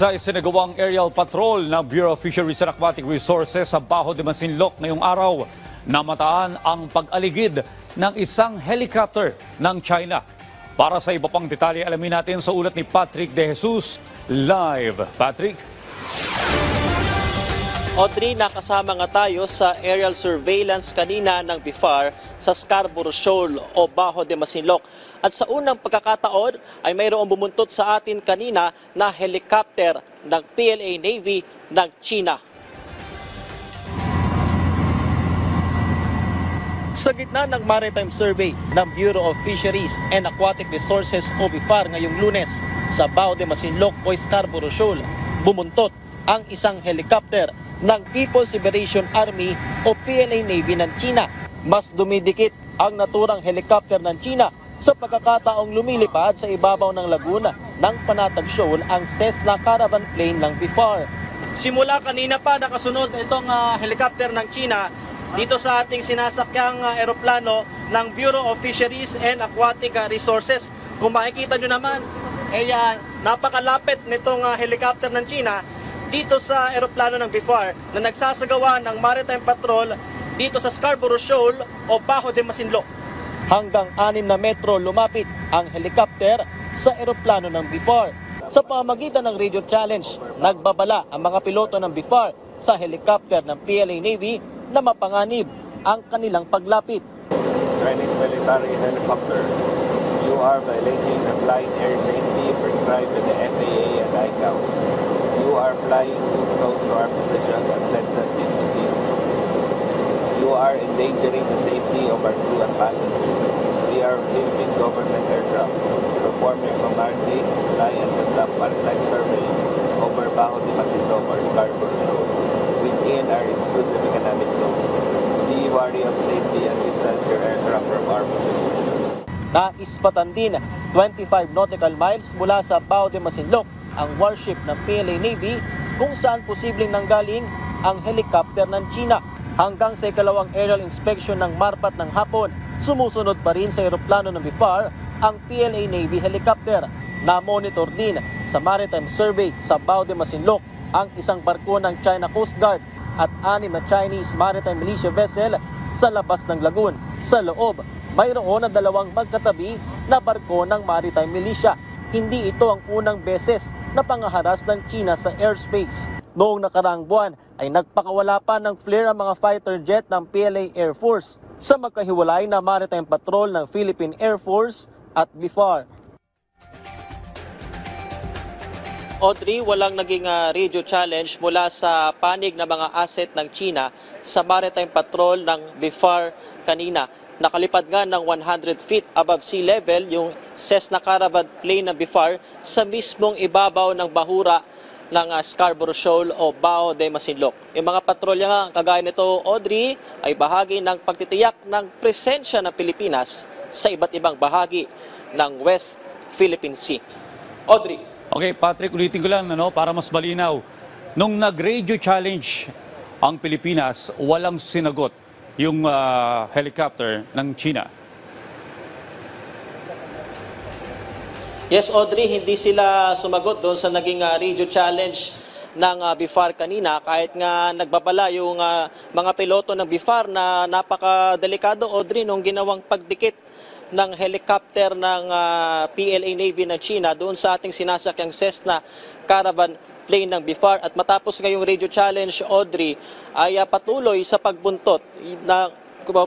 Sa isinagawang aerial patrol ng Bureau of Fisheries and Aquatic Resources sa Bajo de Masinloc ngayong araw, namataan ang pag-aligid ng isang helicopter ng China. Para sa iba pang detalye, alamin natin sa ulat ni Patrick De Jesus live. Patrick? Audrey, nakasama nga tayo sa aerial surveillance kanina ng BIFAR sa Scarborough Shoal o Bajo de Masinloc. At sa unang pagkakataon ay mayroong bumuntot sa atin kanina na helicopter ng PLA Navy ng China. Sa gitna ng maritime survey ng Bureau of Fisheries and Aquatic Resources o BIFAR ngayong Lunes sa Bajo de Masinloc o Scarborough Shoal, bumuntot ang isang helicopter ng People's Liberation Army o PLA Navy ng China. Mas dumidikit ang naturang helicopter ng China sa pagkakataong lumilipad sa ibabaw ng Laguna ng Panatag Shoal ang Cessna Caravan plane ng BIFAR. Simula kanina pa nakasunod itong helicopter ng China dito sa ating sinasakyang eroplano ng Bureau of Fisheries and Aquatic Resources. Kung makikita nyo naman, napakalapit nitong helicopter ng China dito sa eroplano ng BIFAR na nagsasagawa ng maritime patrol dito sa Scarborough Shoal o Bajo de Masinloc. Hanggang 6 na metro lumapit ang helicopter sa eroplano ng BIFAR. Sa pamamagitan ng radio challenge, nagbabala ang mga piloto ng BIFAR sa helicopter ng PLA Navy na mapanganib ang kanilang paglapit. Chinese military helicopter, you are violating the flying air safety prescribed by the FAA and ICAO. You are flying too close to our position at less than 50 feet. You are endangering the safety of our crew and passengers. We are Philippine government aircraft performing commanding, fly and conduct maritime survey over Bajo de Masinloc or Scarborough Shoal within our exclusive economic zone. Be wary of safety and distance your aircraft from our position. Naispatan din 25 nautical miles mula sa Bajo de Masinloc ang warship ng PLA Navy kung saan posibleng nanggaling ang helicopter ng China. Hanggang sa ikalawang aerial inspection ng Marpat ng hapon, sumusunod pa rin sa eroplano ng BIFAR ang PLA Navy helicopter. Na-monitor din sa maritime survey sa Bajo de Masinloc ang isang barko ng China Coast Guard at 6 na Chinese maritime militia vessel sa labas ng lagoon. Sa loob, mayroon na 2 magkatabi na barko ng maritime militia. Hindi ito ang unang beses na pangaharas ng China sa airspace. Noong nakaraang buwan ay nagpakawala pa ng flare ang mga fighter jet ng PLA Air Force sa magkahiwalay na maritime patrol ng Philippine Air Force at BIFAR. Audrey, walang naging radio challenge mula sa panig ng mga asset ng China sa maritime patrol ng BIFAR kanina. Nakalipad nga ng 100 feet above sea level yung Cessna Caravan plane ng BIFAR sa mismong ibabaw ng bahura ng Scarborough Shoal o Bajo de Masinloc. Yung mga patrolya nga kagaya nito, Audrey, ay bahagi ng pagtitiyak ng presensya ng Pilipinas sa iba't ibang bahagi ng West Philippine Sea. Audrey. Okay, Patrick, ulitin ko lang para mas malinaw. Nung nag-radio challenge ang Pilipinas, walang sinagot yung helicopter ng China. Yes, Audrey, hindi sila sumagot doon sa naging radio challenge ng BIFAR kanina kahit nga nagbabala yung mga piloto ng BIFAR na napakadelikado, Audrey, nung ginawang pagdikit ng helicopter ng PLA Navy ng China doon sa ating sinasakyang Cessna Caravan plane ng BIFAR. At matapos ngayong radio challenge, Audrey, ay patuloy sa pagbuntot,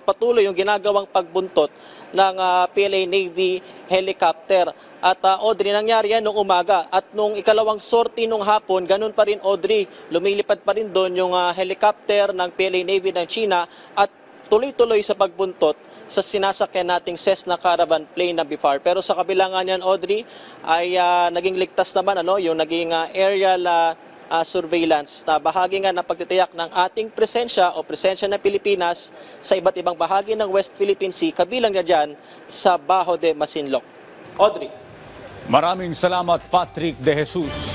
patuloy yung ginagawang pagbuntot ng PLA Navy helicopter. At Audrey, nangyari yan noong umaga at nung ikalawang sortie nung hapon, ganun pa rin, Audrey, lumilipad pa rin doon yung helicopter ng PLA Navy ng China at tuloy-tuloy sa pagbuntot sa sinasakyan nating Cessna Caravan plane ng BIFAR. Pero sa kabila nga niyan, Audrey, ay naging ligtas naman yung naging aerial surveillance na bahagi nga ng pagtitiyak ng ating presensya o presensya ng Pilipinas sa iba't ibang bahagi ng West Philippine Sea, kabilang na dyan sa Bajo de Masinloc. Audrey. Maraming salamat, Patrick De Jesus.